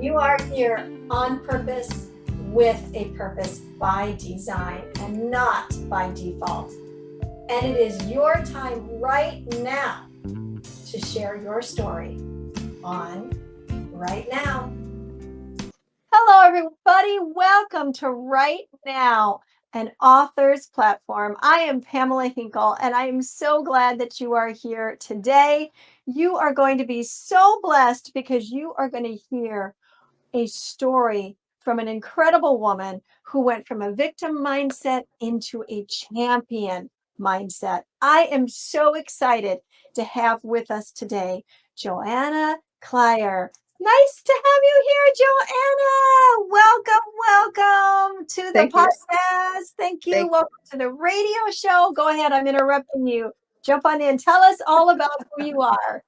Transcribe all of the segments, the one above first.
You are here on purpose, with a purpose by design and not by default. And it is your time right now to share your story on Right Now. Hello, everybody. Welcome to Right Now, an author's platform. I am Pamela Hinkle, and I am so glad that you are here today. You are going to be so blessed because you are going to hear a story from an incredible woman who went from a victim mindset into a champion mindset. I am so excited to have with us today Joanna Kleier. Nice to have you here, Joanna. Welcome to the Thank you. podcast. Thank you. Welcome to the radio show. Go ahead. I'm interrupting you. Jump on in. Tell us all about who you are.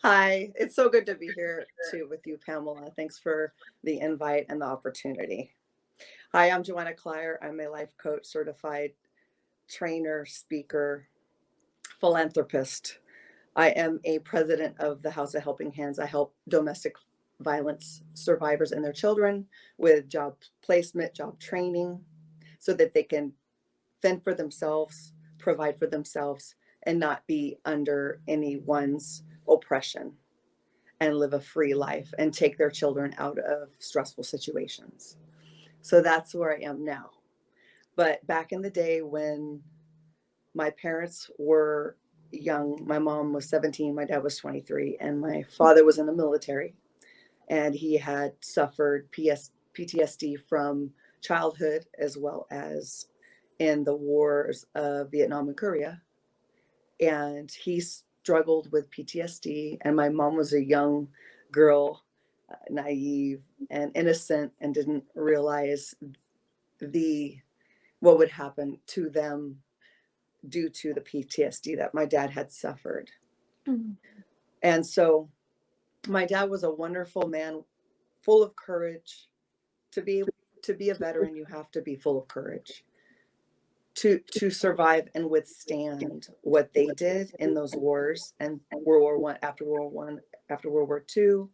Hi, it's so good to be here too with you, Pamela. Thanks for the invite and the opportunity. Hi, I'm Joanna Kleier. I'm a life coach, certified trainer, speaker, philanthropist. I am a president of the House of Helping Hands. I help domestic violence survivors and their children with job placement, job training, so that they can fend for themselves, provide for themselves, and not be under anyone's oppression, and live a free life and take their children out of stressful situations. So that's where I am now. But back in the day when my parents were young, my mom was 17, my dad was 23, and my father was in the military, and he had suffered PTSD from childhood as well as in the wars of Vietnam and Korea. And he struggled with PTSD, and my mom was a young girl, naive and innocent, and didn't realize what would happen to them due to the PTSD that my dad had suffered. Mm-hmm. And so my dad was a wonderful man, full of courage. To be a veteran, you have to be full of courage to survive and withstand what they did in those wars and World War One, after World War II.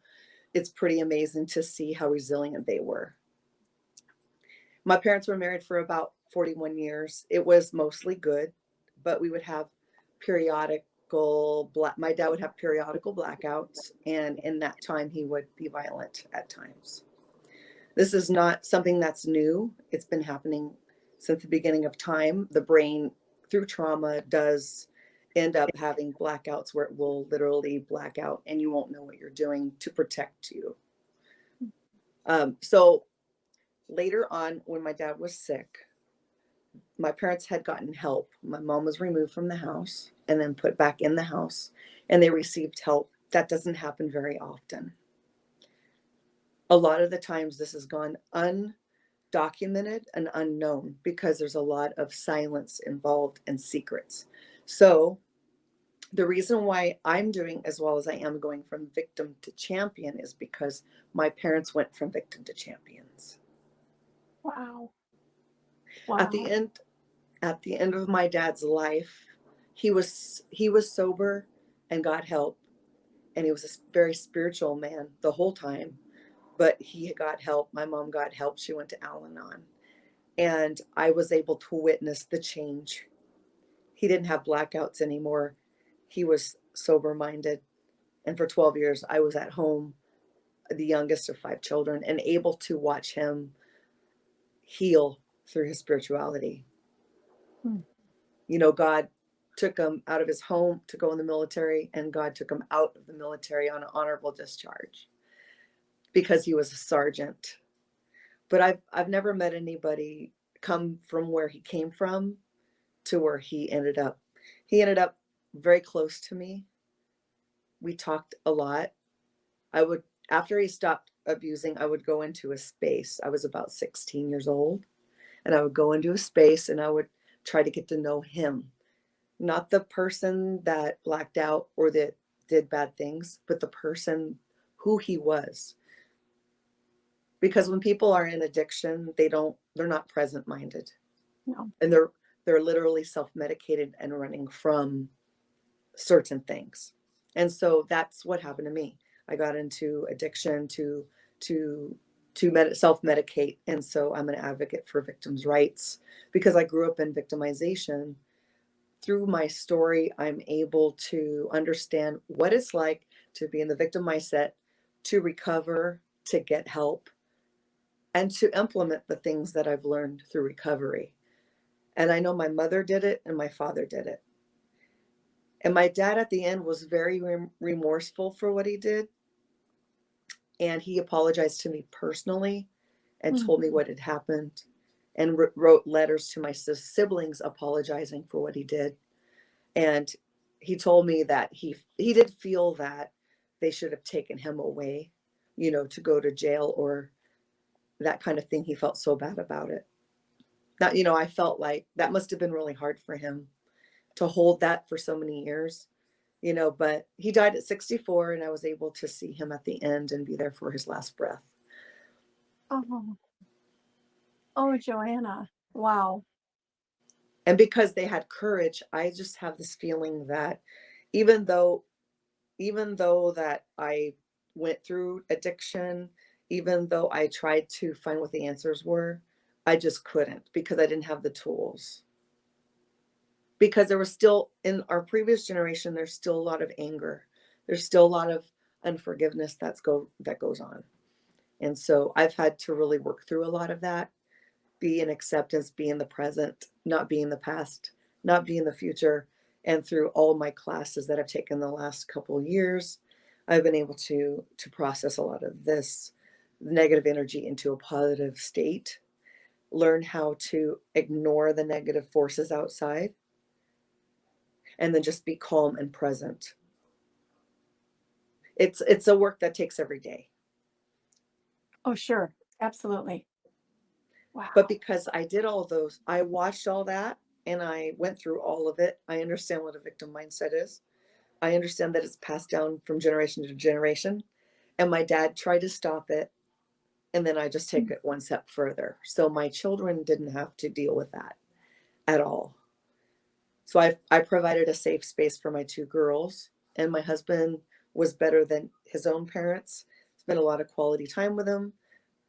It's pretty amazing to see how resilient they were. My parents were married for about 41 years. It was mostly good, but we would have my dad would have periodical blackouts, and in that time he would be violent at times. This is not something that's new. It's been happening since the beginning of time. The brain, through trauma, does end up having blackouts where it will literally black out and you won't know what you're doing to protect you. So later on, when my dad was sick, my parents had gotten help. My mom was removed from the house and then put back in the house, and they received help. That doesn't happen very often. A lot of the times this has gone undocumented and unknown because there's a lot of silence involved and secrets. So the reason why I'm doing as well as I am, going from victim to champion, is because my parents went from victim to champions. Wow. At the end of my dad's life, he was sober and got help, and he was a very spiritual man the whole time. But he got help. My mom got help. She went to Al-Anon. And I was able to witness the change. He didn't have blackouts anymore. He was sober-minded. And for 12 years, I was at home, the youngest of 5 children, and able to watch him heal through his spirituality. You know, God took him out of his home to go in the military, and God took him out of the military on an honorable discharge, because he was a sergeant. But I've never met anybody come from where he came from to where he ended up. He ended up very close to me. We talked a lot. After he stopped abusing, I would go into a space. I was about 16 years old, and I would go into a space and I would try to get to know him. Not the person that blacked out or that did bad things, but the person who he was. Because when people are in addiction, they're not present minded. No. And they're literally self-medicated and running from certain things. And so that's what happened to me. I got into addiction to self-medicate. And so I'm an advocate for victims' rights because I grew up in victimization. Through my story, I'm able to understand what it's like to be in the victim mindset, to recover, to get help, and to implement the things that I've learned through recovery. And I know my mother did it and my father did it. And my dad at the end was very remorseful for what he did. And he apologized to me personally and told me what had happened and wrote letters to my siblings apologizing for what he did. And he told me that he did feel that they should have taken him away, to go to jail or that kind of thing. He felt so bad about it. That, I felt like that must have been really hard for him to hold that for so many years, but he died at 64 and I was able to see him at the end and be there for his last breath. Oh, Joanna. Wow. And because they had courage, I just have this feeling that even though that I went through addiction, even though I tried to find what the answers were, I just couldn't because I didn't have the tools. Because there was still, in our previous generation, there's still a lot of anger. There's still a lot of unforgiveness that goes on. And so I've had to really work through a lot of that, be in acceptance, be in the present, not be in the past, not be in the future. And through all my classes that I've taken the last couple of years, I've been able to process a lot of this negative energy into a positive state, learn how to ignore the negative forces outside, and then just be calm and present. It's a work that takes every day. Oh, sure. Absolutely. Wow. But because I did all those, I watched all that and I went through all of it. I understand what a victim mindset is. I understand that it's passed down from generation to generation. And my dad tried to stop it. And then I just take it one step further. So my children didn't have to deal with that at all. So I provided a safe space for my two girls, and my husband was better than his own parents, spent a lot of quality time with them,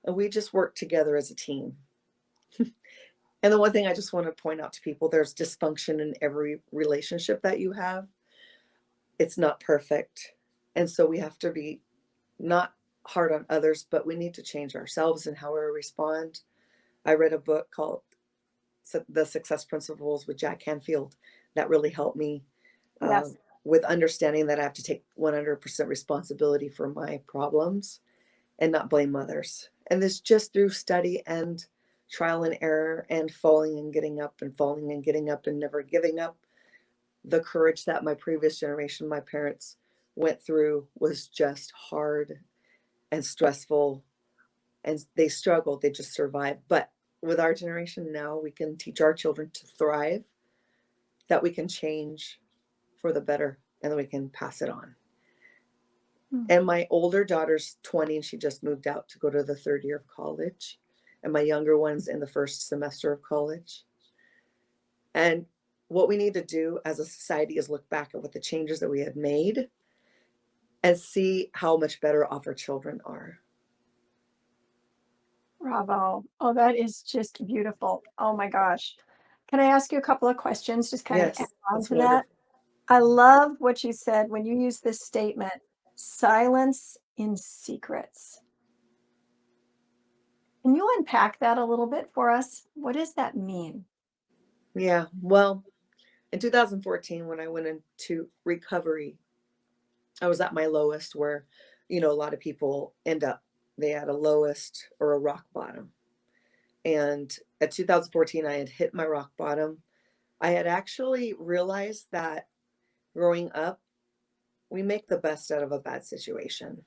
and we just worked together as a team. And the one thing I just want to point out to people, there's dysfunction in every relationship that you have. It's not perfect. And so we have to be not hard on others, but we need to change ourselves and how we respond. I read a book called The Success Principles with Jack Canfield that really helped me with understanding that I have to take 100% responsibility for my problems and not blame others. And this just through study and trial and error and falling and getting up and falling and getting up and never giving up. The courage that my previous generation, my parents, went through was just hard and stressful, and they struggled. They just survived. But with our generation now, we can teach our children to thrive, that we can change for the better, and then we can pass it on. And my older daughter's 20 and she just moved out to go to the third year of college. And my younger one's in the first semester of college. And what we need to do as a society is look back at what the changes that we have made and see how much better off our children are. Bravo. Oh, that is just beautiful. Oh my gosh. Can I ask you a couple of questions? Just kind of add on to that. I love what you said when you use this statement, silence in secrets. Can you unpack that a little bit for us? What does that mean? Yeah, well, in 2014, when I went into recovery, I was at my lowest where, a lot of people end up, they had a lowest or a rock bottom. And at 2014, I had hit my rock bottom. I had actually realized that growing up, we make the best out of a bad situation.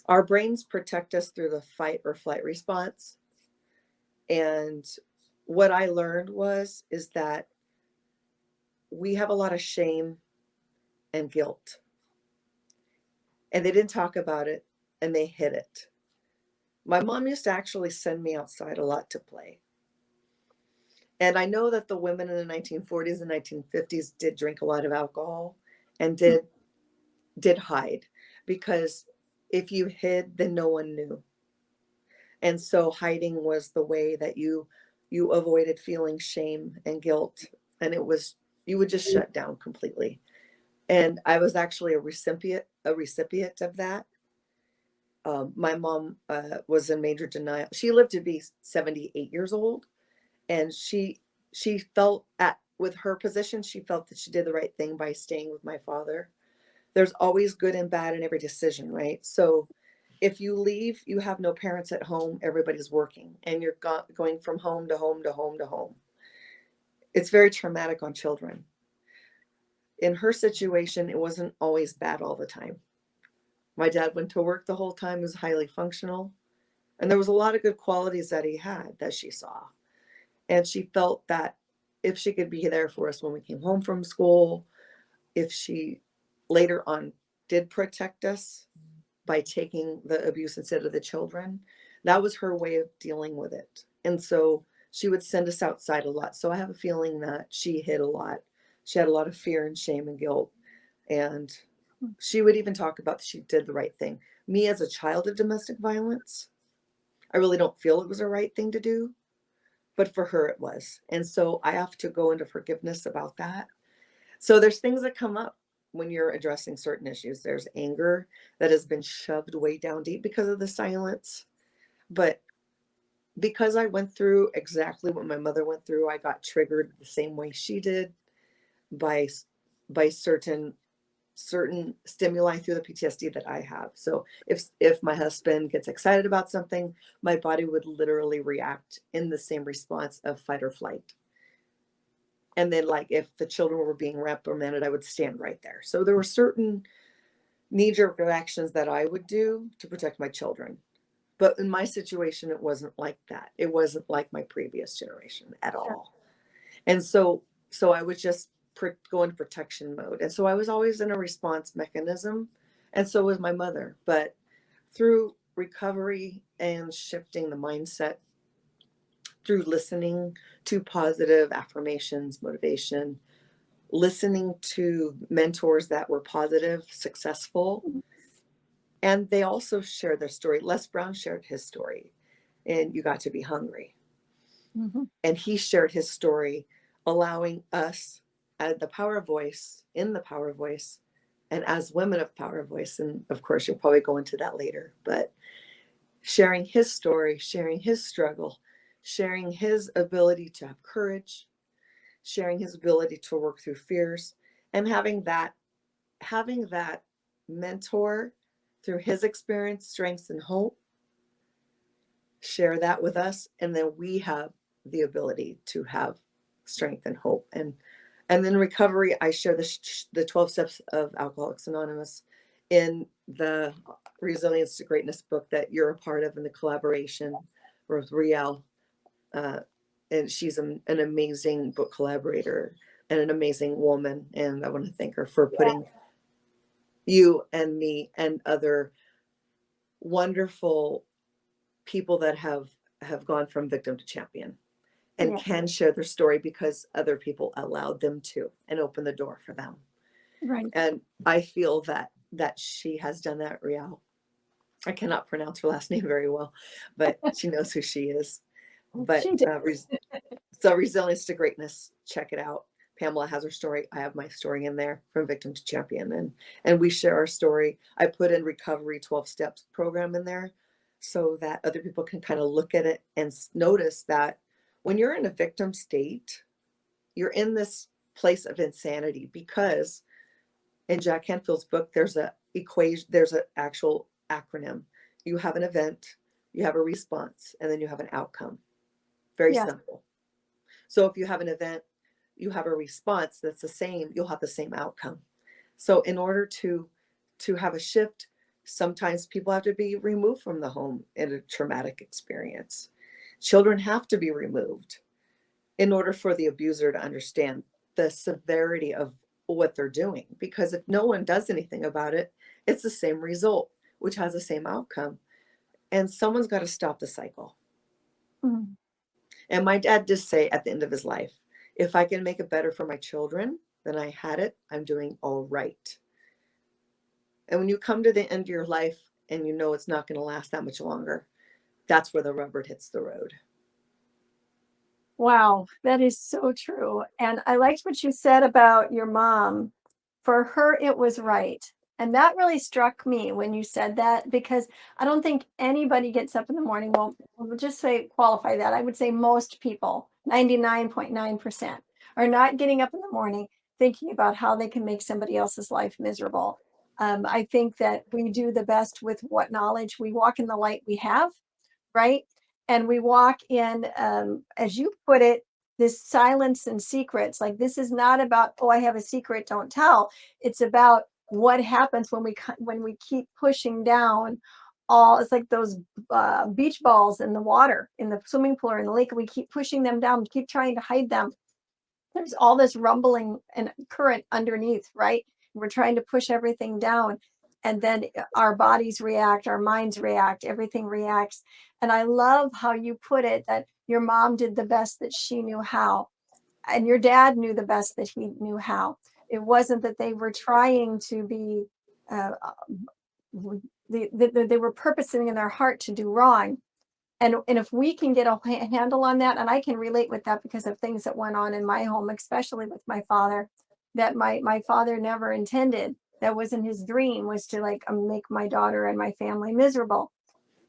Our brains protect us through the fight or flight response. And what I learned is that we have a lot of shame and guilt. And they didn't talk about it and they hid it. My mom used to actually send me outside a lot to play. And I know that the women in the 1940s and 1950s did drink a lot of alcohol and did hide, because if you hid, then no one knew. And so hiding was the way that you avoided feeling shame and guilt. And it was, you would just shut down completely. And I was actually a recipient of that. My mom was in major denial. She lived to be 78 years old, and she felt with her position, she felt that she did the right thing by staying with my father. There's always good and bad in every decision, right? So if you leave, you have no parents at home, everybody's working, and you're going from home to home to home to home. It's very traumatic on children. In her situation, it wasn't always bad all the time. My dad went to work the whole time, was highly functional, and there was a lot of good qualities that he had that she saw. And she felt that if she could be there for us when we came home from school, if she later on did protect us by taking the abuse instead of the children, that was her way of dealing with it. And so she would send us outside a lot. So I have a feeling that she hid a lot. She had a lot of fear and shame and guilt. And she would even talk about she did the right thing. Me as a child of domestic violence, I really don't feel it was the right thing to do, but for her it was. And so I have to go into forgiveness about that. So there's things that come up when you're addressing certain issues. There's anger that has been shoved way down deep because of the silence. But because I went through exactly what my mother went through, I got triggered the same way she did by certain stimuli through the PTSD that I have. So if my husband gets excited about something, my body would literally react in the same response of fight or flight. And then, like, if the children were being reprimanded, I would stand right there. So there were certain knee-jerk reactions that I would do to protect my children. But in my situation, it wasn't like that. It wasn't like my previous generation at all. And so I would just go into protection mode. And so I was always in a response mechanism. And so was my mother. But through recovery and shifting the mindset, through listening to positive affirmations, motivation, listening to mentors that were positive, successful, and they also shared their story. Les Brown shared his story, and You Got to Be Hungry. Mm-hmm. And he shared his story, allowing us at the power of voice, in the power of voice, and as women of power of voice. And of course, you'll probably go into that later, but sharing his story, sharing his struggle, sharing his ability to have courage, sharing his ability to work through fears, and having that mentor through his experience, strengths, and hope, share that with us. And then we have the ability to have strength and hope. And then recovery, I share the 12 steps of Alcoholics Anonymous in the Resilience to Greatness book that you're a part of in the collaboration with Riel. And she's an amazing book collaborator and an amazing woman. And I want to thank her for putting you and me and other wonderful people that have gone from victim to champion and can share their story because other people allowed them to and open the door for them. Right. And I feel that she has done that, Riel. I cannot pronounce her last name very well, but she knows who she is. But so Resilience to Greatness, check it out. Pamela has her story. I have my story in there, from victim to champion, and we share our story. I put in recovery 12 steps program in there so that other people can kind of look at it and notice that when you're in a victim state, you're in this place of insanity, because in Jack Canfield's book, there's an actual acronym. You have an event, you have a response, and then you have an outcome. Very simple. So if you have an event, you have a response that's the same, you'll have the same outcome. So in order to have a shift, sometimes people have to be removed from the home in a traumatic experience. Children have to be removed in order for the abuser to understand the severity of what they're doing. Because if no one does anything about it, it's the same result, which has the same outcome. And someone's got to stop the cycle. Mm-hmm. And my dad did say at the end of his life, if I can make it better for my children than I had it, I'm doing all right. And when you come to the end of your life and you know it's not going to last that much longer, that's where the rubber hits the road. Wow, that is so true. And I liked what you said about your mom. For her, it was right. And that really struck me when you said that, because I don't think anybody gets up in the morning. Well, we'll just say qualify that. I would say most people, 99.9%, are not getting up in the morning thinking about how they can make somebody else's life miserable. I think that we do the best with what knowledge we walk in the light we have, right? And we walk in, as you put it, this silence and secrets. Like, this is not about, oh, I have a secret, don't tell. It's about what happens when we keep pushing down all. It's like those beach balls in the water, in the swimming pool or in the lake. And we keep pushing them down, keep trying to hide them. There's all this rumbling and current underneath, right? We're trying to push everything down. And then our bodies react, our minds react, everything reacts. And I love how you put it, that your mom did the best that she knew how, and your dad knew the best that he knew how. It wasn't that they were trying to be, they were purposing in their heart to do wrong. And if we can get a handle on that, and I can relate with that because of things that went on in my home, especially with my father, that my father never intended. That wasn't his dream, was to like make my daughter and my family miserable.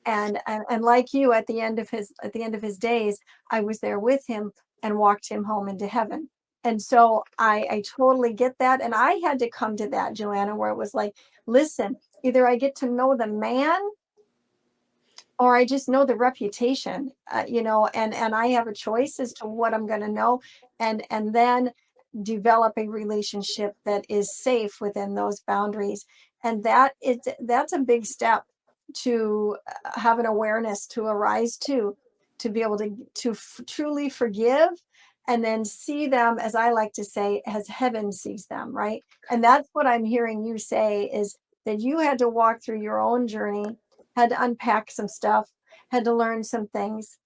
And like you, at the end of his days, I was there with him and walked him home into heaven. And so I totally get that. And I had to come to that, Joanna, where it was like, listen, either I get to know the man, or I just know the reputation, and I have a choice as to what I'm going to know, and then develop a relationship that is safe within those boundaries. And that's a big step to have an awareness to arise to be able to truly forgive, and then see them, as I like to say, as heaven sees them, right? And that's what I'm hearing you say, is that you had to walk through your own journey, had to unpack some stuff, had to learn some things.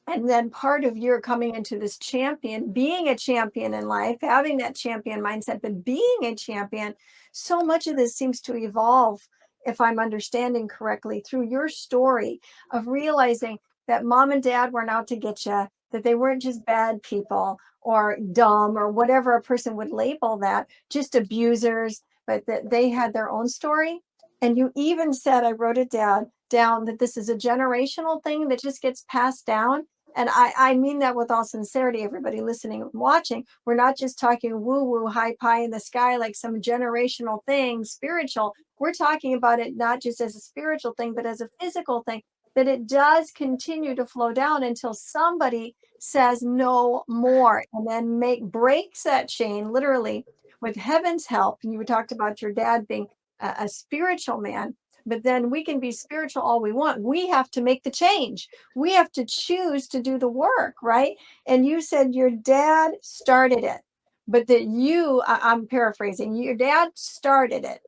And then part of your coming into this champion, being a champion in life, having that champion mindset, but being a champion, so much of this seems to evolve, if I'm understanding correctly, through your story of realizing that mom and dad weren't out to get you, that they weren't just bad people or dumb or whatever a person would label that, just abusers, but that they had their own story. And you even said, I wrote it down, that this is a generational thing that just gets passed down. And I mean that with all sincerity, everybody listening and watching. We're not just talking woo-woo, high pie in the sky, like some generational thing, spiritual. We're talking about it not just as a spiritual thing, but as a physical thing, that it does continue to flow down until somebody says no more, and then breaks that chain, literally, with heaven's help. And you talked about your dad being a spiritual man. But then we can be spiritual all we want. We have to make the change. We have to choose to do the work, right? And you said your dad started it, but that I'm paraphrasing, your dad started it,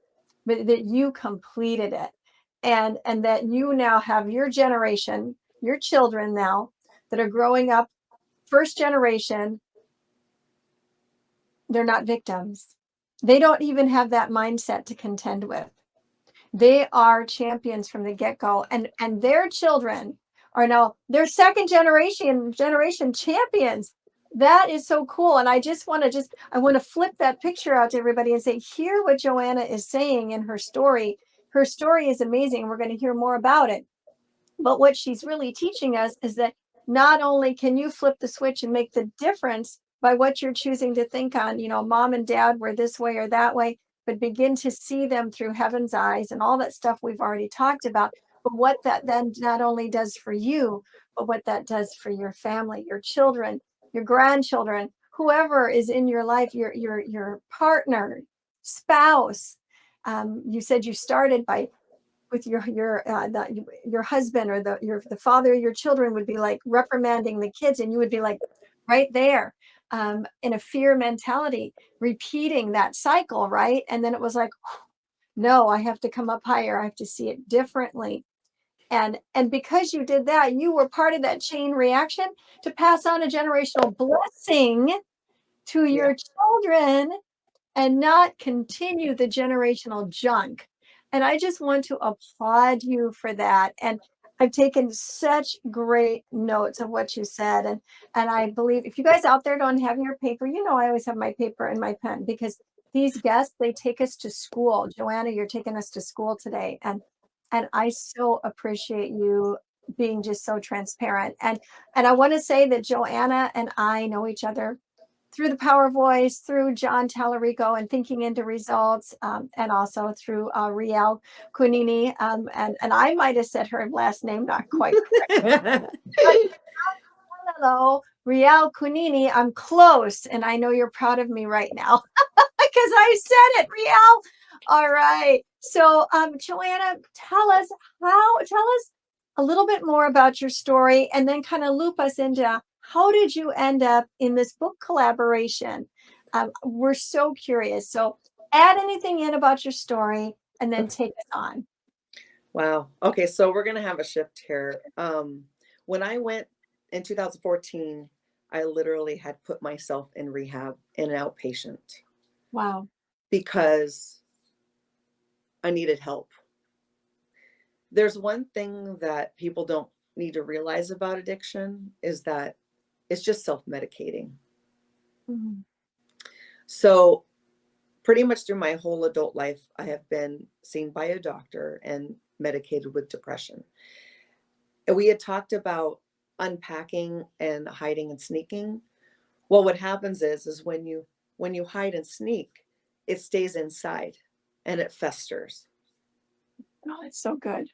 but that you completed it. And that you now have your generation, your children now, that are growing up, first generation. They're not victims. They don't even have that mindset to contend with. They are champions from the get-go, and their children are now their second generation champions. That is so cool. And I want to flip that picture out to everybody and say, hear what Joanna is saying in her story. Her story is amazing. We're going to hear more about it. But what she's really teaching us is that not only can you flip the switch and make the difference by what you're choosing to think on, mom and dad were this way or that way, but begin to see them through heaven's eyes and all that stuff we've already talked about. But what that then not only does for you, but what that does for your family, your children, your grandchildren, whoever is in your life, your partner, spouse. You said you started by with your husband, or the father of your children would be like reprimanding the kids, and you would be like right there, in a fear mentality, repeating that cycle, right? And then it was like, no, I have to come up higher. I have to see it differently. And because you did that, you were part of that chain reaction to pass on a generational blessing to your children, and not continue the generational junk. And I just want to applaud you for that. And I've taken such great notes of what you said. And I believe if you guys out there don't have your paper, I always have my paper and my pen, because these guests, they take us to school. Joanna, you're taking us to school today. And I so appreciate you being just so transparent. And I want to say that Joanna and I know each other through the Power Voice, through John Tallarico and Thinking into Results, and also through Riel Kunini. And I might have said her last name not quite correct. But hello, Riel Kunini. I'm close, and I know you're proud of me right now because I said it, Riel. All right. So, Joanna, tell us a little bit more about your story, and then kind of loop us into how did you end up in this book collaboration? We're so curious. So, add anything in about your story, and then take us on. Wow. Okay, so we're gonna have a shift here. When I went in 2014, I literally had put myself in rehab in an outpatient. Wow. Because I needed help. There's one thing that people don't need to realize about addiction is that it's just self-medicating. Mm-hmm. So pretty much through my whole adult life, I have been seen by a doctor and medicated with depression. And we had talked about unpacking and hiding and sneaking. Well, what happens is when you hide and sneak, it stays inside and it festers. Oh, it's so good.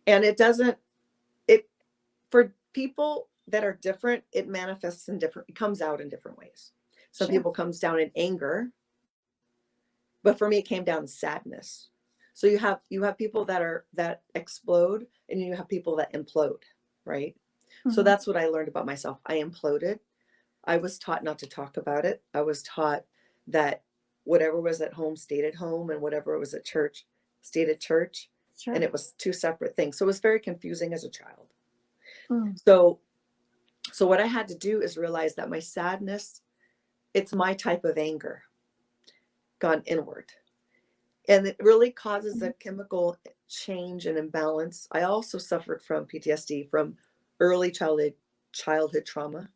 And it for people that are different, it comes out in different ways. Some people comes down in anger, but for me, it came down in sadness. So you have people that explode, and you have people that implode, right? Mm-hmm. So that's what I learned about myself. I imploded. I was taught not to talk about it. I was taught that whatever was at home stayed at home, and whatever was at church stayed at church. Sure. And it was two separate things. So it was very confusing as a child. Mm. So what I had to do is realize that my sadness, it's my type of anger gone inward. And it really causes a chemical change and imbalance. I also suffered from PTSD from early childhood trauma.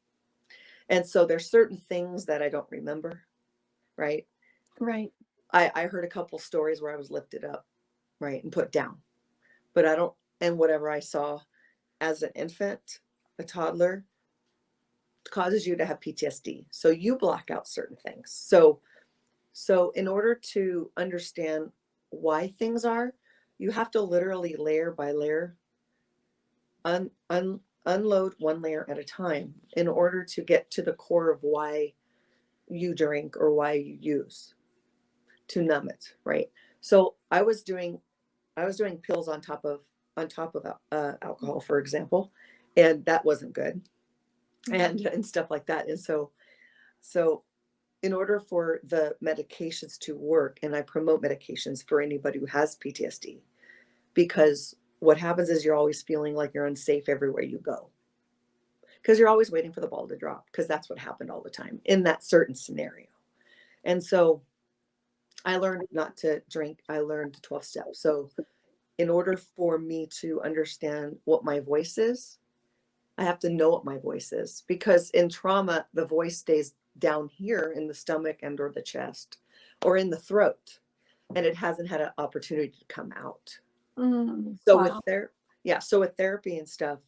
And so there's certain things that I don't remember, right? Right. I heard a couple stories where I was lifted up, right, and put down. But I don't, and whatever I saw as an infant, a toddler, causes you to have PTSD. So you block out certain things. So in order to understand why things are, you have to literally layer by layer, unload one layer at a time in order to get to the core of why you drink or why you use to numb it, right? So I was doing pills on top of alcohol, for example, and that wasn't good, and stuff like that. And so in order for the medications to work, and I promote medications for anybody who has PTSD, because what happens is you're always feeling like you're unsafe everywhere you go, because you're always waiting for the ball to drop, because that's what happened all the time in that certain scenario. And so I learned not to drink. I learned 12 steps. So in order for me to understand what my voice is, I have to know what my voice is, because in trauma, the voice stays down here in the stomach and or the chest or in the throat, and it hasn't had an opportunity to come out. So wow. So with therapy and stuff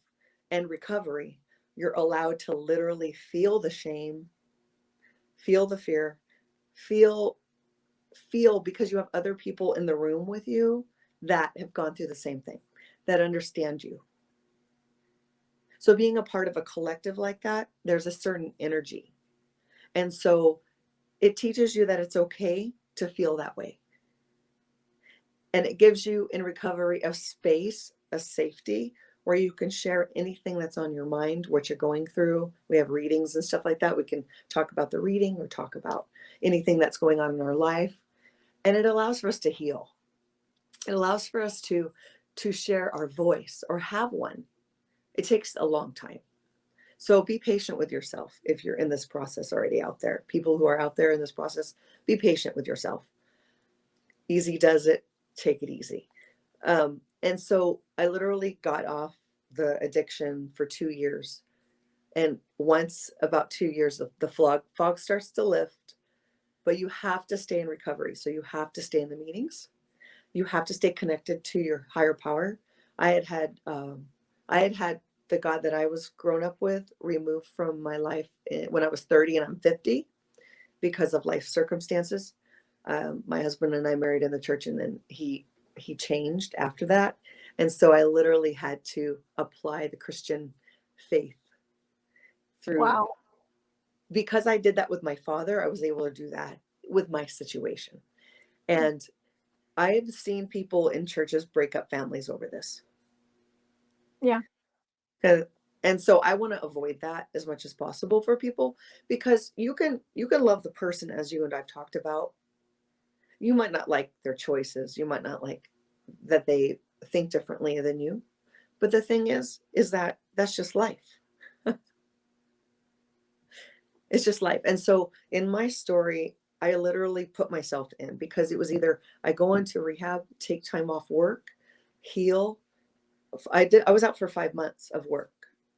and recovery, you're allowed to literally feel the shame, feel the fear, feel because you have other people in the room with you that have gone through the same thing, that understand you. So being a part of a collective like that, there's a certain energy. And so it teaches you that it's okay to feel that way. And it gives you in recovery a space, a safety where you can share anything that's on your mind, what you're going through. We have readings and stuff like that. We can talk about the reading or talk about anything that's going on in our life. And it allows for us to heal. It allows for us to share our voice or have one. It takes a long time. So be patient with yourself if you're in this process already out there. People who are out there in this process, be patient with yourself. Easy does it. take it easy. And so I literally got off the addiction for 2 years. And once about 2 years, the fog starts to lift, but you have to stay in recovery. So you have to stay in the meetings. You have to stay connected to your higher power. I had had the God that I was grown up with removed from my life when I was 30 and I'm 50 because of life circumstances. My husband and I married in the church, and then he changed after that. And so I literally had to apply the Christian faith through. Wow. Because I did that with my father, I was able to do that with my situation. And I've seen people in churches break up families over this. Yeah. And so I want to avoid that as much as possible for people, because you can love the person, as you and I've talked about. You might not like their choices. You might not like that they think differently than you. But the thing is that that's just life. It's just life. And so in my story, I literally put myself in, because it was either I go into rehab, take time off work, heal. I was out for 5 months of work,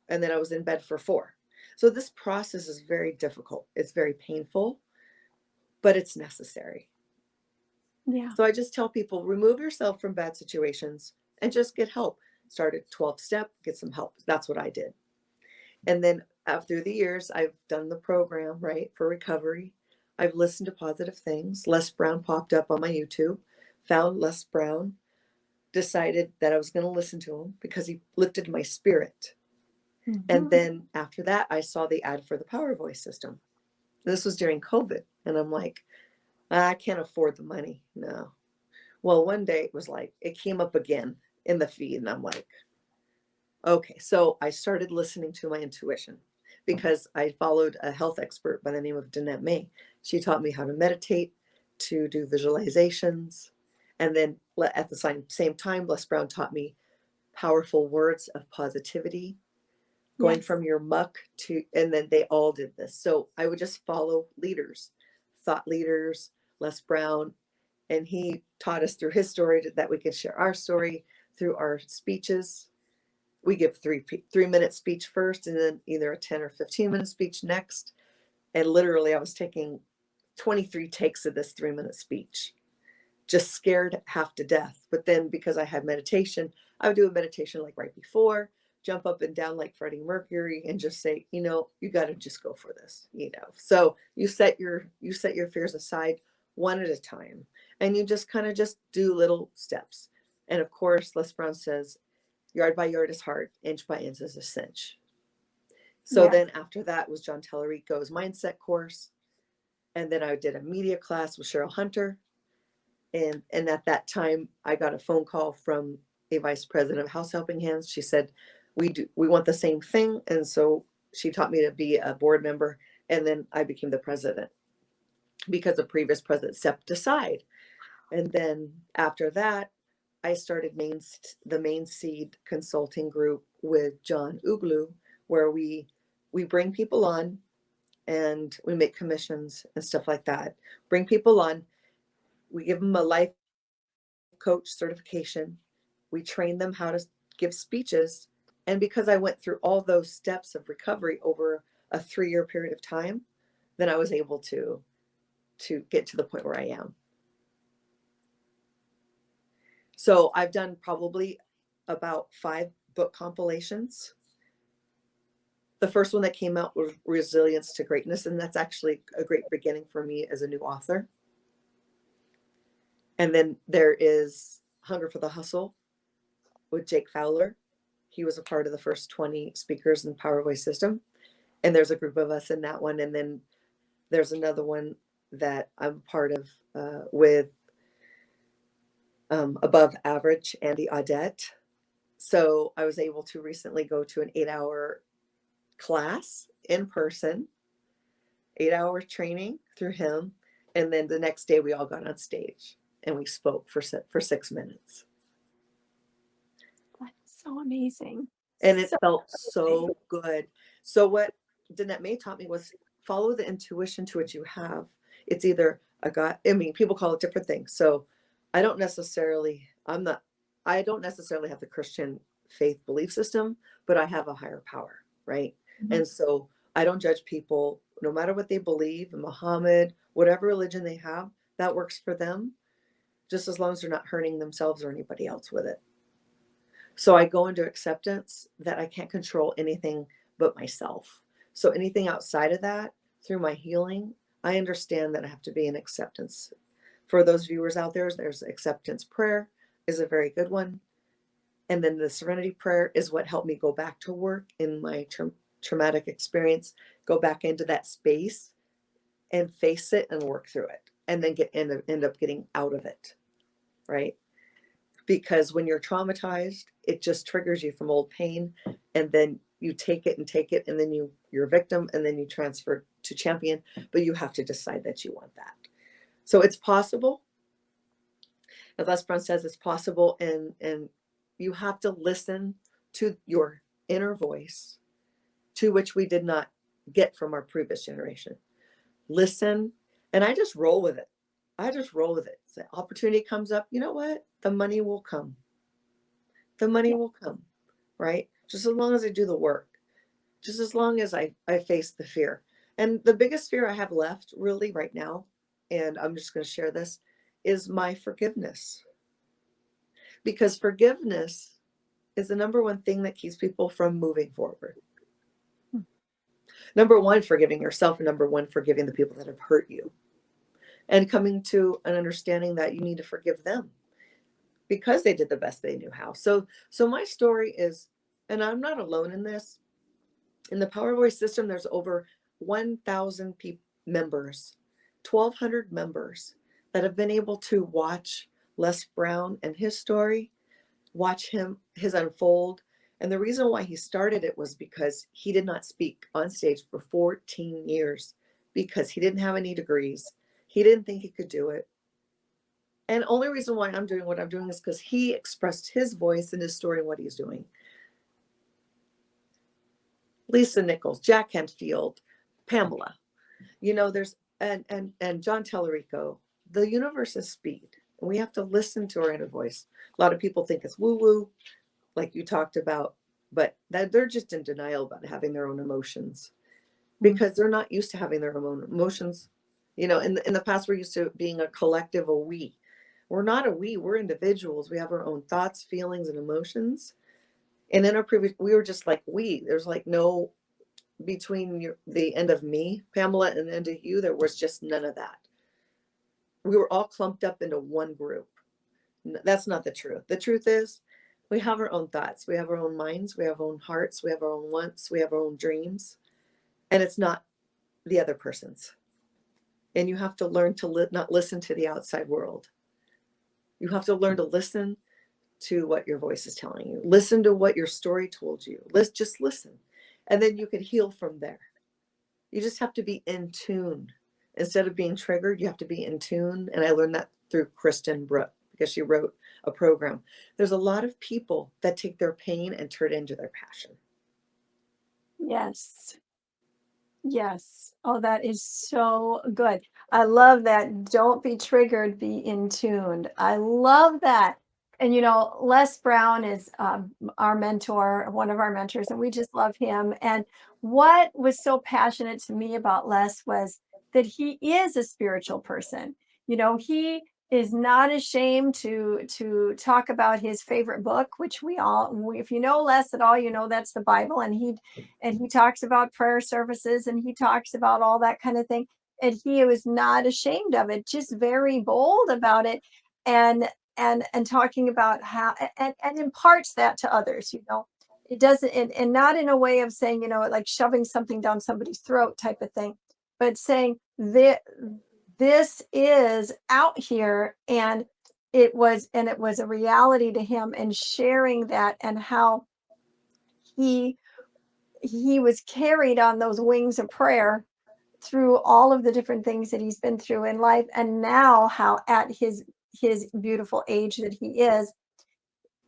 and then I was in bed for 4. So this process is very difficult. It's very painful, but it's necessary. Yeah. So I just tell people, remove yourself from bad situations and just get help. Start at 12-step, get some help. That's what I did. And then after the years, I've done the program, right, for recovery. I've listened to positive things. Les Brown popped up on my YouTube, found Les Brown, decided that I was going to listen to him because he lifted my spirit. Mm-hmm. And then after that, I saw the ad for the Power Voice system. This was during COVID. And I'm like, I can't afford the money. No. Well, one day it was like, it came up again in the feed. And I'm like, okay. So I started listening to my intuition, because I followed a health expert by the name of Danette May. She taught me how to meditate, to do visualizations. And then at the same time, Les Brown taught me powerful words of positivity, going from your muck to, and then they all did this. So I would just follow leaders, thought leaders, Les Brown, and he taught us through his story that we could share our story through our speeches. We give 3-minute speech first, and then either a 10 or 15-minute speech next. And literally I was taking 23 takes of this 3-minute speech, just scared half to death. But then because I had meditation, I would do a meditation like right before, jump up and down like Freddie Mercury, and just say, you got to just go for this, So you set your fears aside one at a time, and you just kind of just do little steps. And of course, Les Brown says, yard by yard is hard, inch by inch is a cinch. So then after that was John Tallarico's mindset course. And then I did a media class with Cheryl Hunter. And at that time, I got a phone call from a vice president of House Helping Hands. She said, we want the same thing. And so she taught me to be a board member. And then I became the president, because the previous president stepped aside. And then after that, I started the Main Seed Consulting Group with John Uglu, where we bring people on and we make commissions and stuff like that. Bring people on, we give them a life coach certification, we train them how to give speeches. And because I went through all those steps of recovery over a 3-year period of time, then I was able to get to the point where I am. So I've done probably about 5 book compilations. The first one that came out was Resilience to Greatness, and that's actually a great beginning for me as a new author. And then there is Hunger for the Hustle with Jake Fowler. He was a part of the first 20 speakers in Power Voice system. And there's a group of us in that one. And then there's another one that I'm part of with Above Average, Andy Audette. So I was able to recently go to an 8-hour class in person, 8-hour training through him. And then the next day we all got on stage and we spoke for 6 minutes. That's so amazing. And it felt so good. So what Danette May taught me was follow the intuition to what you have. It's either a God, people call it different things. So I don't necessarily have the Christian faith belief system, but I have a higher power, right? Mm-hmm. And so I don't judge people no matter what they believe, Muhammad, whatever religion they have, that works for them, just as long as they're not hurting themselves or anybody else with it. So I go into acceptance that I can't control anything but myself. So anything outside of that, through my healing, I understand that I have to be in acceptance. For those viewers out there, there's acceptance prayer is a very good one. And then the Serenity Prayer is what helped me go back to work in my traumatic experience, go back into that space and face it and work through it, and then end up getting out of it, right? Because when you're traumatized, it just triggers you from old pain, and then you take it, and then you're a victim, and then you transfer to champion, but you have to decide that you want that. So it's possible. As Les Brown says, it's possible, and you have to listen to your inner voice, to which we did not get from our previous generation. Listen, and I just roll with it. The opportunity comes up, you know what? The money will come. The money will come, right? Just as long as I do the work, just as long as I face the fear. And the biggest fear I have left really right now, and I'm just going to share this, is my forgiveness. Because forgiveness is the number one thing that keeps people from moving forward. Number one, forgiving yourself, and number one, forgiving the people that have hurt you. And coming to an understanding that you need to forgive them because they did the best they knew how. So my story is, and I'm not alone in this, in the Power Voice system, there's over 1,000 members, 1,200 members that have been able to watch Les Brown and his story, watch his unfold. And the reason why he started it was because he did not speak on stage for 14 years because he didn't have any degrees. He didn't think he could do it. And the only reason why I'm doing what I'm doing is because he expressed his voice and his story and what he's doing. Lisa Nichols, Jack Canfield, Pamela, there's, and John Tellerico. The universe is speed, and we have to listen to our inner voice. A lot of people think it's woo-woo, like you talked about, but that they're just in denial about having their own emotions because they're not used to having their own emotions. In the past, we're used to being a collective, a we. We're not a we, we're individuals. We have our own thoughts, feelings, and emotions. And in our previous, we were just like we. There's like no between the end of me, Pamela, and the end of you. There was just none of that. We were all clumped up into one group. That's not the truth. The truth is, we have our own thoughts. We have our own minds. We have our own hearts. We have our own wants. We have our own dreams. And it's not the other person's. And you have to learn to not listen to the outside world. You have to learn to listen to what your voice is telling you. Listen to what your story told you. Just listen. And then you can heal from there. You just have to be in tune. Instead of being triggered, you have to be in tune. And I learned that through Kristen Brooke because she wrote a program. There's a lot of people that take their pain and turn it into their passion. Yes. Yes. Oh, that is so good. I love that. Don't be triggered, be in tuned. I love that. And, Les Brown is our mentor, one of our mentors, and we just love him. And what was so passionate to me about Les was that he is a spiritual person. He is not ashamed to talk about his favorite book, which if you know Les at all, that's the Bible. And he talks about prayer services, and he talks about all that kind of thing. And he was not ashamed of it, just very bold about it, and talking about how and imparts that to others. It doesn't, and not in a way of saying, like shoving something down somebody's throat type of thing, but saying that this is out here, and it was a reality to him, and sharing that, and how he was carried on those wings of prayer through all of the different things that he's been through in life. And now how at his beautiful age that he is,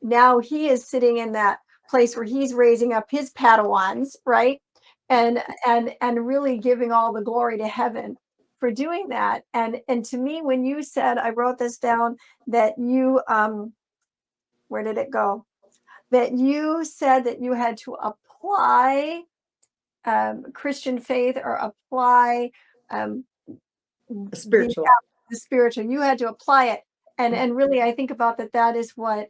now he is sitting in that place where he's raising up his Padawans, right? And really giving all the glory to heaven for doing that. And to me, when you said, I wrote this down, that you, where did it go? That you said that you had to apply Christian faith, or apply um, Spiritual. the spiritual. You had to apply it, and really, I think about that. That is what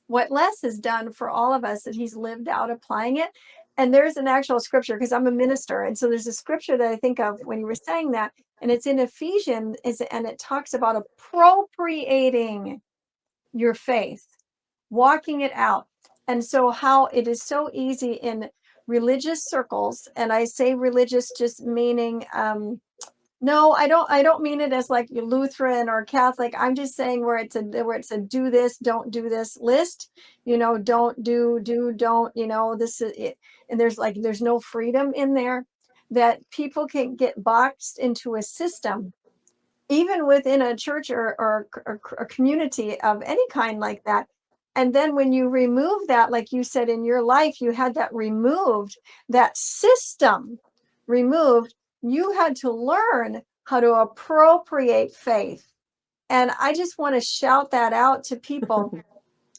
Les has done for all of us. That he's lived out applying it. And there's an actual scripture, because I'm a minister, and so there's a scripture that I think of when you were saying that, and it's in Ephesians, and it talks about appropriating your faith, walking it out. And so how it is so easy in religious circles, and I say religious just meaning no, I don't mean it as like you're Lutheran or Catholic. I'm just saying where it's a do this, don't do this list, don't don't, this is it. And there's no freedom in there, that people can get boxed into a system, even within a church or a community of any kind like that. And then when you remove that, like you said in your life, you had that removed, that system removed, you had to learn how to appropriate faith. And I just want to shout that out to people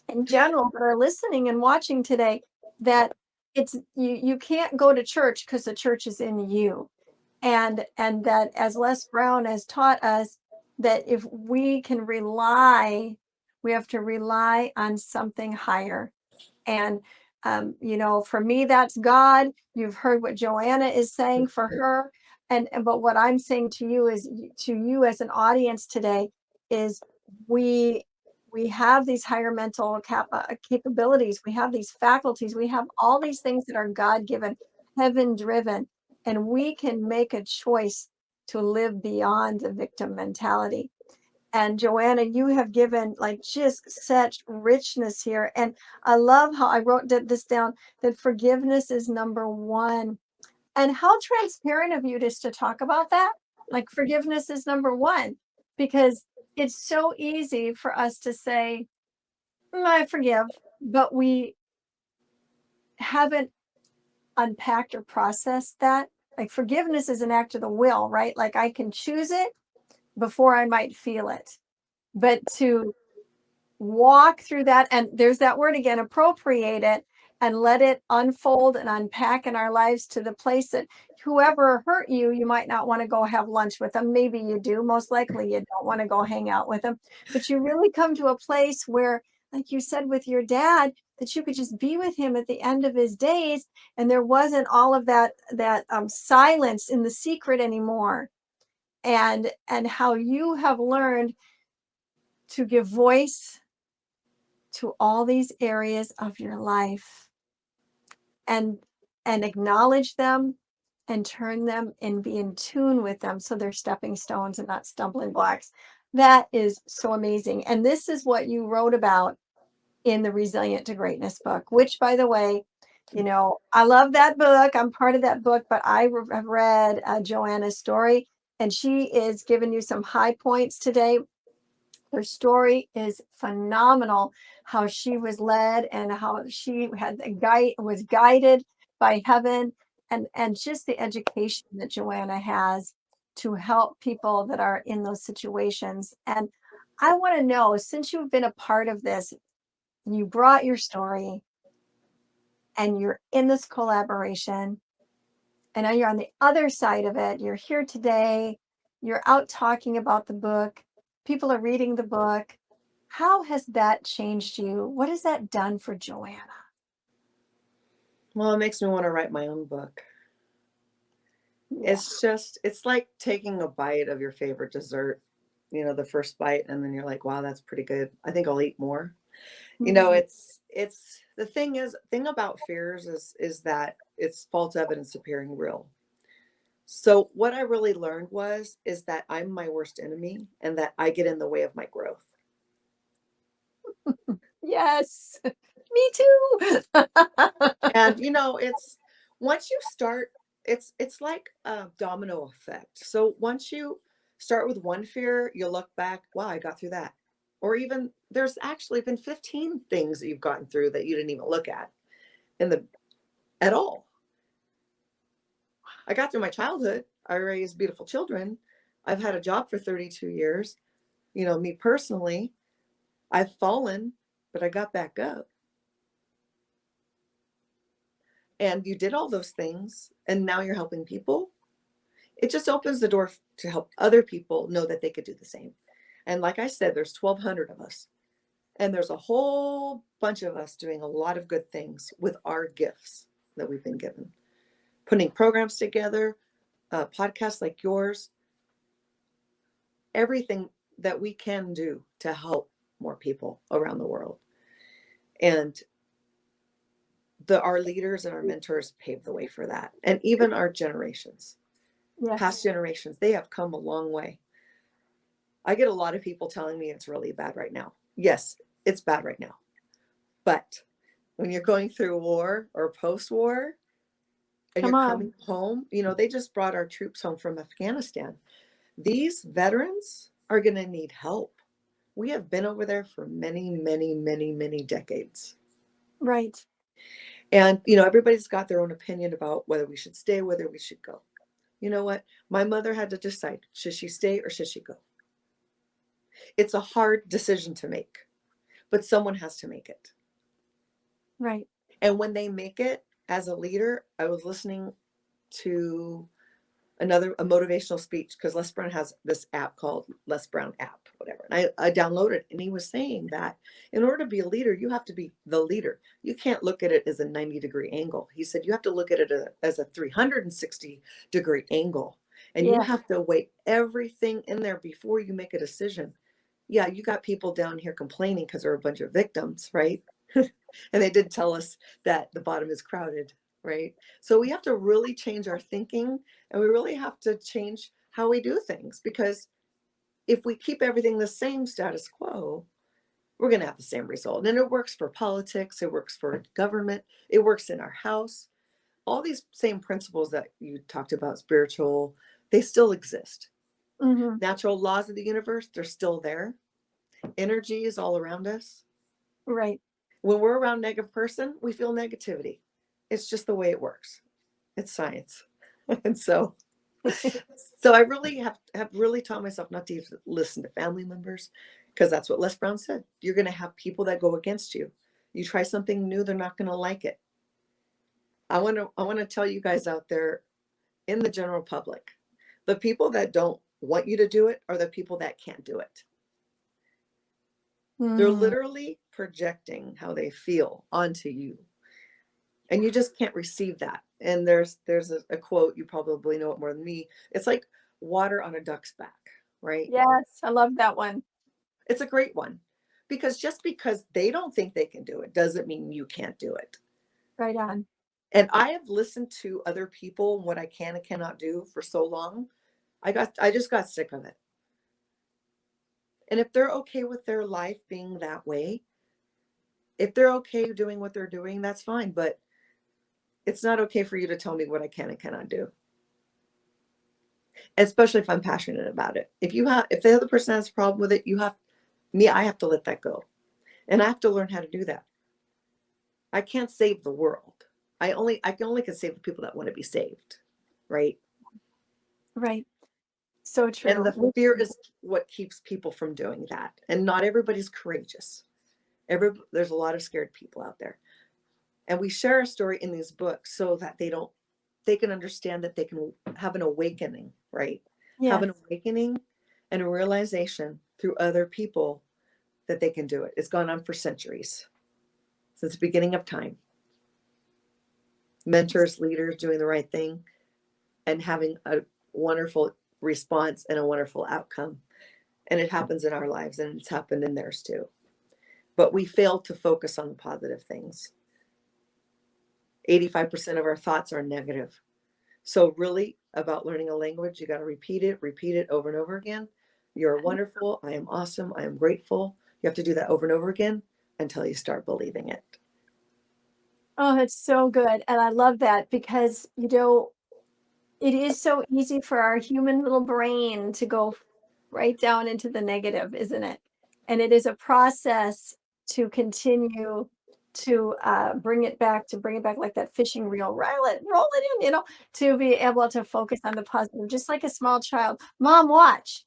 in general that are listening and watching today, that it's you can't go to church because the church is in you. And that, as Les Brown has taught us, that if we can rely, we have to rely on something higher. And for me, that's God. You've heard what Joanna is saying for her, and but what I'm saying to you is, to you as an audience today, is we we have these higher mental capabilities, we have these faculties, we have all these things that are God given, heaven driven, and we can make a choice to live beyond the victim mentality. And Joanna, you have given like just such richness here. And I love how I wrote this down, that forgiveness is number one. And how transparent of you just to talk about that. Like, forgiveness is number one, because it's so easy for us to say, I forgive, but we haven't unpacked or processed that. Like, forgiveness is an act of the will, right? Like, I can choose it before I might feel it. But to walk through that, and there's that word again, appropriate it, and let it unfold and unpack in our lives, to the place that whoever hurt you, you might not want to go have lunch with them. Maybe you do. Most likely you don't want to go hang out with them. But you really come to a place where, like you said with your dad, that you could just be with him at the end of his days, and there wasn't all of that silence in the secret anymore. And how you have learned to give voice to all these areas of your life, and acknowledge them, and turn them and be in tune with them, so they're stepping stones and not stumbling blocks. That is so amazing. And this is what you wrote about in the Resilient to Greatness book, which, by the way, I love that book. I'm part of that book, but I have read Joanna's story, and she is giving you some high points today. Her story is phenomenal, how she was led and how she was guided by heaven, and just the education that Joanna has to help people that are in those situations. And I want to know, since you've been a part of this, you brought your story and you're in this collaboration, and now you're on the other side of it. You're here today, you're out talking about the book, people are reading the book. How has that changed you? What has that done for Joanna? Well, it makes me want to write my own book. Yeah. It's like taking a bite of your favorite dessert, the first bite, and then you're like, wow, that's pretty good. I think I'll eat more. Mm-hmm. It's the thing about fears is that it's false evidence appearing real. So what I really learned is that I'm my worst enemy, and that I get in the way of my growth. Yes, me too. And it's once you start, it's like a domino effect. So once you start with one fear, you'll look back, wow, I got through that. Or even there's actually been 15 things that you've gotten through that you didn't even look at at all. I got through my childhood. I raised beautiful children. I've had a job for 32 years. Me personally, I've fallen, but I got back up. And you did all those things, and now you're helping people. It just opens the door to help other people know that they could do the same. And like I said, there's 1,200 of us, and there's a whole bunch of us doing a lot of good things with our gifts that we've been given. Putting programs together, podcasts like yours, everything that we can do to help more people around the world. And our leaders and our mentors paved the way for that. And even our generations, past generations, they have come a long way. I get a lot of people telling me it's really bad right now. Yes, it's bad right now. But when you're going through war or post-war and you're coming home, they just brought our troops home from Afghanistan. These veterans are going to need help. We have been over there for many, many, many, many decades. Right. And, everybody's got their own opinion about whether we should stay, whether we should go. You know what? My mother had to decide, should she stay or should she go? It's a hard decision to make, but someone has to make it. Right. And when they make it, as a leader, I was listening to a motivational speech, because Les Brown has this app called Les Brown app, whatever. And I downloaded it, and he was saying that in order to be a leader, you have to be the leader. You can't look at it as a 90-degree angle. He said you have to look at it as a 360-degree angle. And you have to weigh everything in there before you make a decision. Yeah, you got people down here complaining because they're a bunch of victims, right? And they did tell us that the bottom is crowded, right? So we have to really change our thinking, and we really have to change how we do things, because if we keep everything the same, status quo, we're going to have the same result. And it works for politics. It works for government. It works in our house. All these same principles that you talked about, spiritual, they still exist. Mm-hmm. Natural laws of the universe, they're still there. Energy is all around us. Right. When we're around a negative person, we feel negativity. It's just the way it works. It's science. And so I really have really taught myself not to even listen to family members, because that's what Les Brown said. You're going to have people that go against you. You try something new, they're not going to like it. I want to tell you guys out there in the general public, the people that don't want you to do it are the people that can't do it. They're literally projecting how they feel onto you. And you just can't receive that. And there's a quote, you probably know it more than me. It's like water on a duck's back, right? Yes, I love that one. It's a great one. Because just because they don't think they can do it doesn't mean you can't do it. Right on. And I have listened to other people, what I can and cannot do for so long. I just got sick of it. And if they're okay with their life being that way, if they're okay doing what they're doing, that's fine. But it's not okay for you to tell me what I can and cannot do. Especially if I'm passionate about it. If the other person has a problem with it, I have to let that go. And I have to learn how to do that. I can't save the world. I can only save the people that want to be saved. Right? Right. So true. And the fear is what keeps people from doing that. And not everybody's courageous. There's a lot of scared people out there. And we share a story in these books so that they can understand that they can have an awakening, right? Yes. Have an awakening and a realization through other people that they can do it. It's gone on for centuries, since the beginning of time. Mentors, leaders doing the right thing and having a wonderful response and a wonderful outcome. And it happens in our lives, and it's happened in theirs too. But we fail to focus on the positive things. 85% of our thoughts are negative. So really, about learning a language, you got to repeat it over and over again. You're wonderful. I am awesome. I am grateful. You have to do that over and over again until you start believing it. Oh, it's so good. And I love that, because, it is so easy for our human little brain to go right down into the negative, isn't it? And it is a process to continue bring it back, like that fishing reel, roll it in, to be able to focus on the positive, just like a small child. Mom, watch,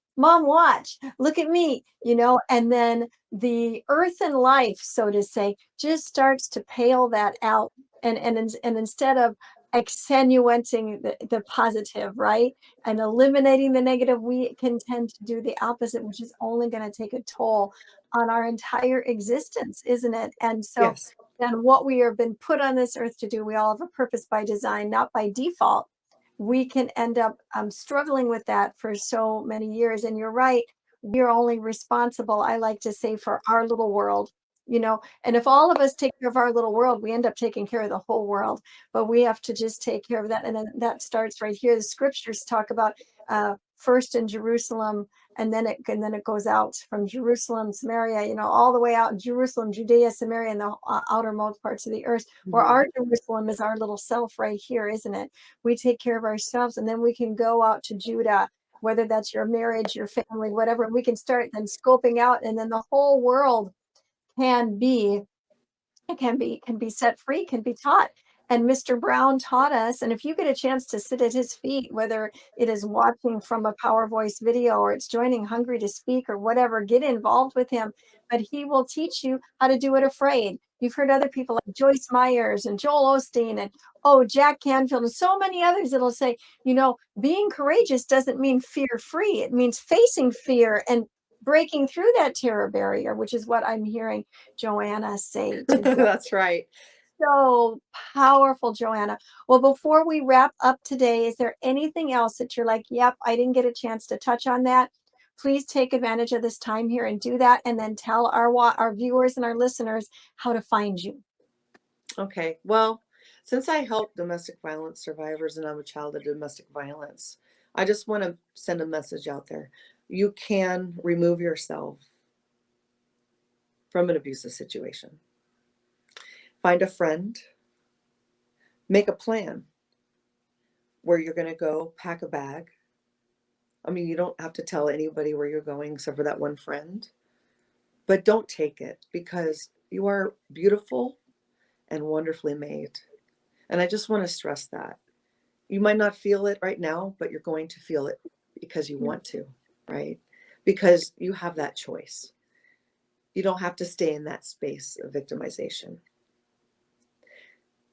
look at me, and then the earth and life, so to say, just starts to pale that out. And instead of accentuating the positive, right, and eliminating the negative, we can tend to do the opposite, which is only going to take a toll on our entire existence, isn't it? And so Yes. then what we have been put on this earth to do, we all have a purpose by design, not by default. We can end up struggling with that for so many years. And you're right, we're only responsible, I like to say, for our little world. And if all of us take care of our little world, we end up taking care of the whole world. But we have to just take care of that. And then that starts right here. The scriptures talk about first in Jerusalem, and then it goes out from Jerusalem, Samaria, all the way out in Jerusalem, Judea, Samaria, and the outermost parts of the earth, where our Jerusalem is our little self right here, isn't it? We take care of ourselves, and then we can go out to Judah, whether that's your marriage, your family, whatever. We can start then scoping out, and then the whole world can be set free, can be taught. And Mr. Brown taught us, and if you get a chance to sit at his feet, whether it is watching from a Power Voice video or it's joining Hungry to Speak or whatever, get involved with him. But he will teach you how to do it afraid. You've heard other people like Joyce Myers and Joel Osteen and Jack Canfield and so many others that'll say, being courageous doesn't mean fear-free. It means facing fear and breaking through that terror barrier, which is what I'm hearing Joanna say today. That's right. So powerful, Joanna. Well, before we wrap up today, is there anything else that you're like, yep, I didn't get a chance to touch on that? Please take advantage of this time here and do that, and then tell our viewers and our listeners how to find you. Okay. Well, since I help domestic violence survivors and I'm a child of domestic violence, I just want to send a message out there. You can remove yourself from an abusive situation. Find a friend, make a plan where you're going to go, pack a bag. I mean, you don't have to tell anybody where you're going except for that one friend, but don't take it, because you are beautiful and wonderfully made. And I just want to stress that. You might not feel it right now, but you're going to feel it because you want to, right? Because you have that choice. You don't have to stay in that space of victimization.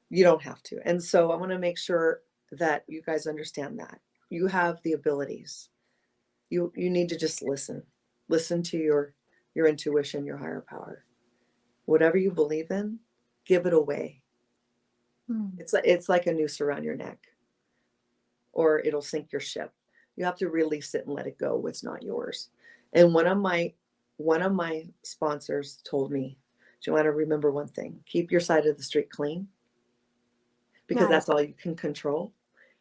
You don't have to. And so I want to make sure that you guys understand that. You have the abilities. You need to just listen. Listen to your intuition, your higher power. Whatever you believe in, give it away. It's like a noose around your neck, or it'll sink your ship. You have to release it and let it go. What's not yours. And one of my sponsors told me, Joanna, remember one thing: keep your side of the street clean, because that's all you can control.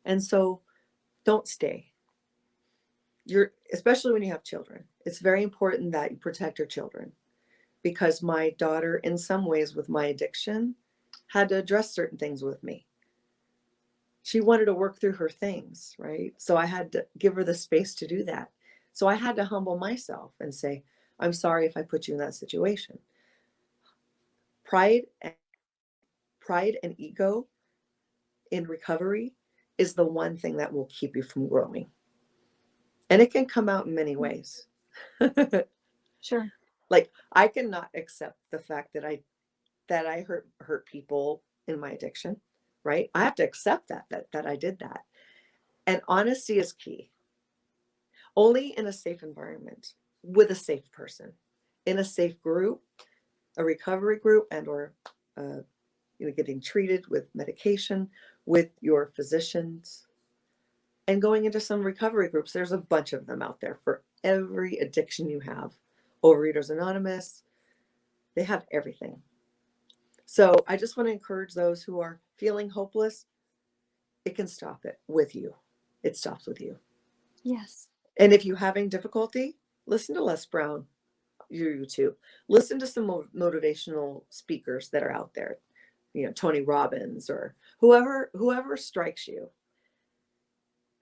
And so don't stay. Especially when you have children, it's very important that you protect your children, because my daughter, in some ways with my addiction, had to address certain things with me. She wanted to work through her things, right? So I had to give her the space to do that. So I had to humble myself and say, I'm sorry if I put you in that situation. Pride and ego in recovery is the one thing that will keep you from growing. And it can come out in many ways. Sure. Like, I cannot accept the fact that I hurt people in my addiction, right? I have to accept that I did that. And honesty is key. Only in a safe environment, with a safe person, in a safe group, a recovery group, and or getting treated with medication, with your physicians, and going into some recovery groups. There's a bunch of them out there for every addiction you have. Overeaters Anonymous, they have everything. So I just want to encourage those who are feeling hopeless. It can stop it with you. It stops with you. Yes. And if you're having difficulty, listen to Les Brown, your YouTube. Listen to some motivational speakers that are out there, Tony Robbins or whoever strikes you.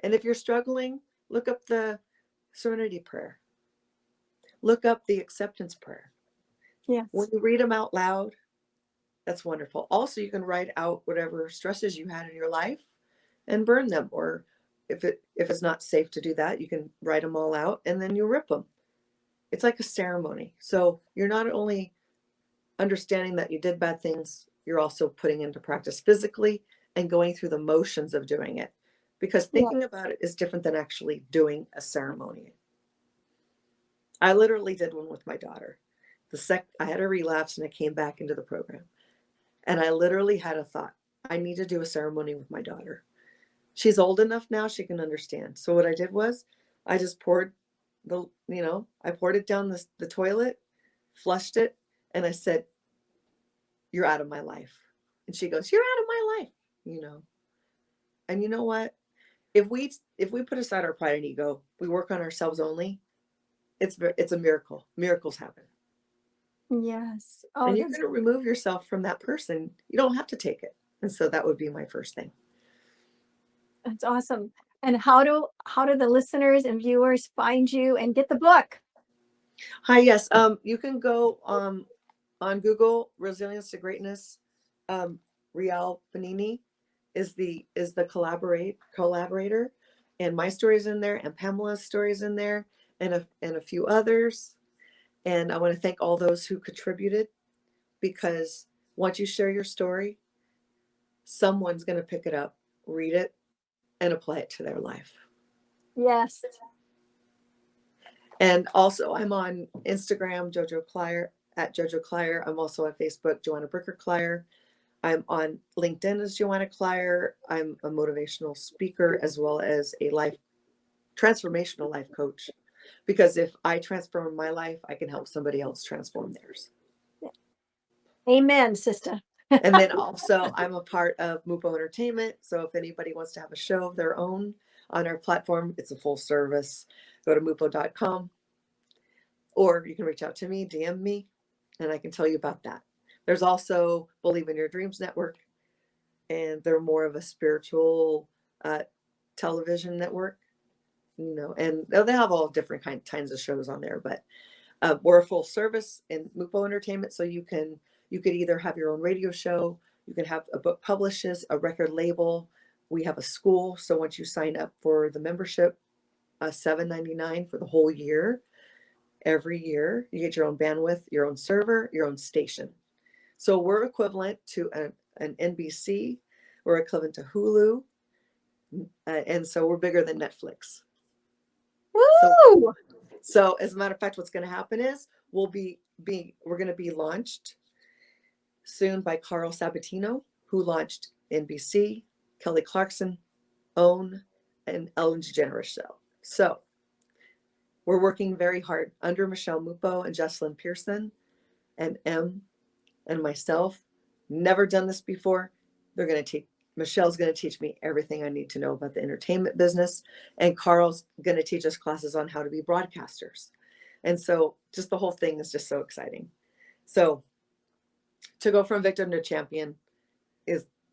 And if you're struggling, look up the Serenity Prayer. Look up the acceptance prayer. Yes. When you read them out loud, That's wonderful. Also, you can write out whatever stresses you had in your life and burn them. Or if it's not safe to do that, you can write them all out and then you rip them. It's like a ceremony. So you're not only understanding that you did bad things, you're also putting into practice physically and going through the motions of doing it. Because thinking about it is different than actually doing a ceremony. I literally did one with my daughter. I had a relapse and I came back into the program. And I literally had a thought, I need to do a ceremony with my daughter. She's old enough now, she can understand. So what I did was I just poured I poured it down the toilet, flushed it, and I said, you're out of my life. And she goes, you're out of my life, And you know what? If we put aside our pride and ego, we work on ourselves only, it's a miracle. Miracles happen. Yes. Oh, and you're going to remove yourself from that person. You don't have to take it. And so that would be my first thing. That's awesome. And how do the listeners and viewers find you and get the book? Hi, yes. You can go on Google, Resilience to Greatness. Rial Panini is the collaborator, and my story is in there, and Pamela's story is in there, and a few others. And I want to thank all those who contributed, because once you share your story, someone's going to pick it up, read it, and apply it to their life. Yes. And also, I'm on Instagram, Jojo Kleier, at Jojo Kleier. I'm also on Facebook, Joanna Kleier. I'm on LinkedIn as Joanna Kleier. I'm a motivational speaker as well as a transformational life coach. Because if I transform my life, I can help somebody else transform theirs. Amen, sister. And then also, I'm a part of Mupo Entertainment. So if anybody wants to have a show of their own on our platform, it's a full service. Go to mupo.com, or you can reach out to me, DM me, and I can tell you about that. There's also Believe in Your Dreams Network, and they're more of a spiritual television network, and they have all different kinds of shows on there. But we're a full service in Mupo Entertainment, so you could either have your own radio show, you can have a book publishes, a record label. We have a school, so once you sign up for the membership, $7.99 for the whole year. Every year, you get your own bandwidth, your own server, your own station. So we're equivalent to an NBC, we're equivalent to Hulu, and so we're bigger than Netflix. Woo! So as a matter of fact, what's going to happen is we're going to be launched soon by Carl Sabatino, who launched NBC, Kelly Clarkson, OWN, and Ellen DeGeneres Show. So we're working very hard under Michelle Mupo and Jessalyn Pearson and and myself. Never done this before. Michelle's going to teach me everything I need to know about the entertainment business, and Carl's going to teach us classes on how to be broadcasters. And so just the whole thing is just so exciting. So to go from victim to champion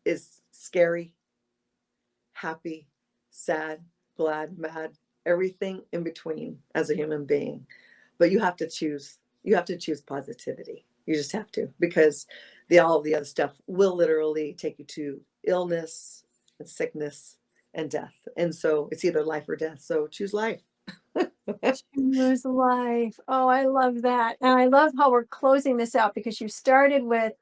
is scary, happy, sad, glad, mad, everything in between as a human being. But you have to choose positivity. You just have to, because all of the other stuff will literally take you to illness and sickness and death. And so it's either life or death. So choose life. Choose life. Oh, I love that. And I love how we're closing this out, because you started with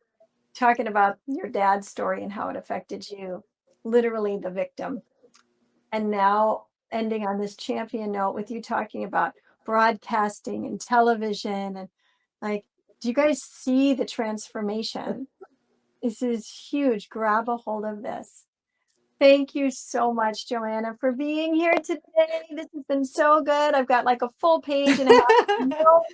talking about your dad's story and how it affected you, literally the victim. And now ending on this champion note with you talking about broadcasting and television. And like, do you guys see the transformation? This is huge. Grab a hold of this. Thank you so much, Joanna, for being here today. This has been so good. I've got like a full page and a half of notes.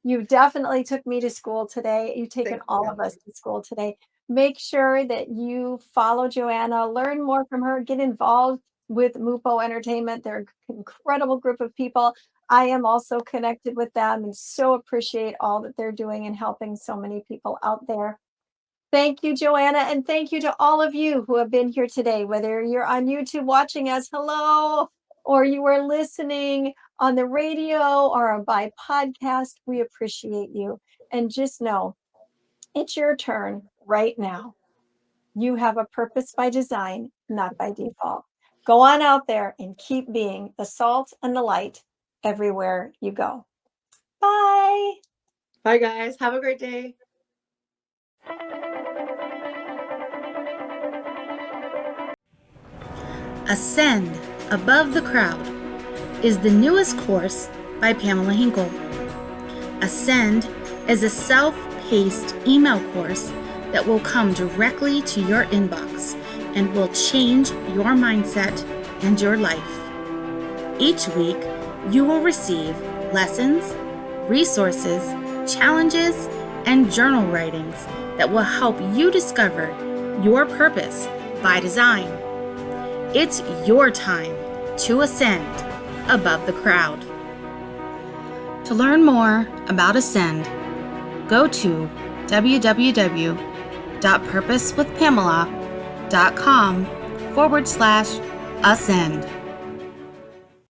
You definitely took me to school today. You've taken all of us to school today. Make sure that you follow Joanna, learn more from her, get involved with Mupo Entertainment. They're an incredible group of people. I am also connected with them and so appreciate all that they're doing and helping so many people out there. Thank you, Joanna, and thank you to all of you who have been here today, whether you're on YouTube watching us, hello, or you are listening on the radio or by podcast. We appreciate you. And just know, it's your turn. right now. You have a purpose by design, not by default. Go on out there and keep being the salt and the light everywhere you go. Bye. Bye, guys. Have a great day. Ascend Above the Crowd is the newest course by Pamela Hinkle. Ascend is a self-paced email course that will come directly to your inbox and will change your mindset and your life. Each week, you will receive lessons, resources, challenges, and journal writings that will help you discover your purpose by design. It's your time to ascend above the crowd. To learn more about Ascend, go to www.purposewithpamela.com/ascend.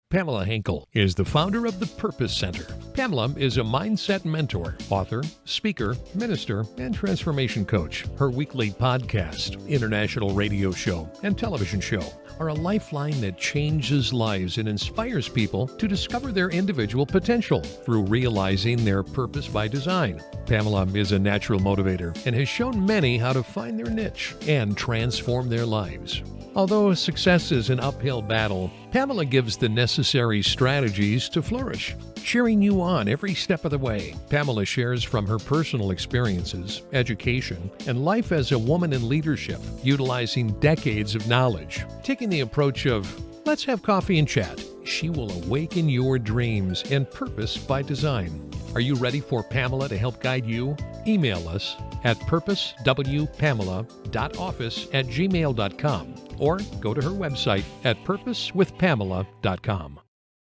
Pamela Hinkle is the founder of the Purpose Center. Pamela is a mindset mentor, author, speaker, minister, and transformation coach. Her weekly podcast, international radio show, and television show are a lifeline that changes lives and inspires people to discover their individual potential through realizing their purpose by design. Pamela is a natural motivator and has shown many how to find their niche and transform their lives. Although success is an uphill battle, Pamela gives the necessary strategies to flourish, cheering you on every step of the way. Pamela shares from her personal experiences, education, and life as a woman in leadership, utilizing decades of knowledge. Taking the approach of, let's have coffee and chat, she will awaken your dreams and purpose by design. Are you ready for Pamela to help guide you? Email us at purposewpamela.office@gmail.com or go to her website at purposewithpamela.com.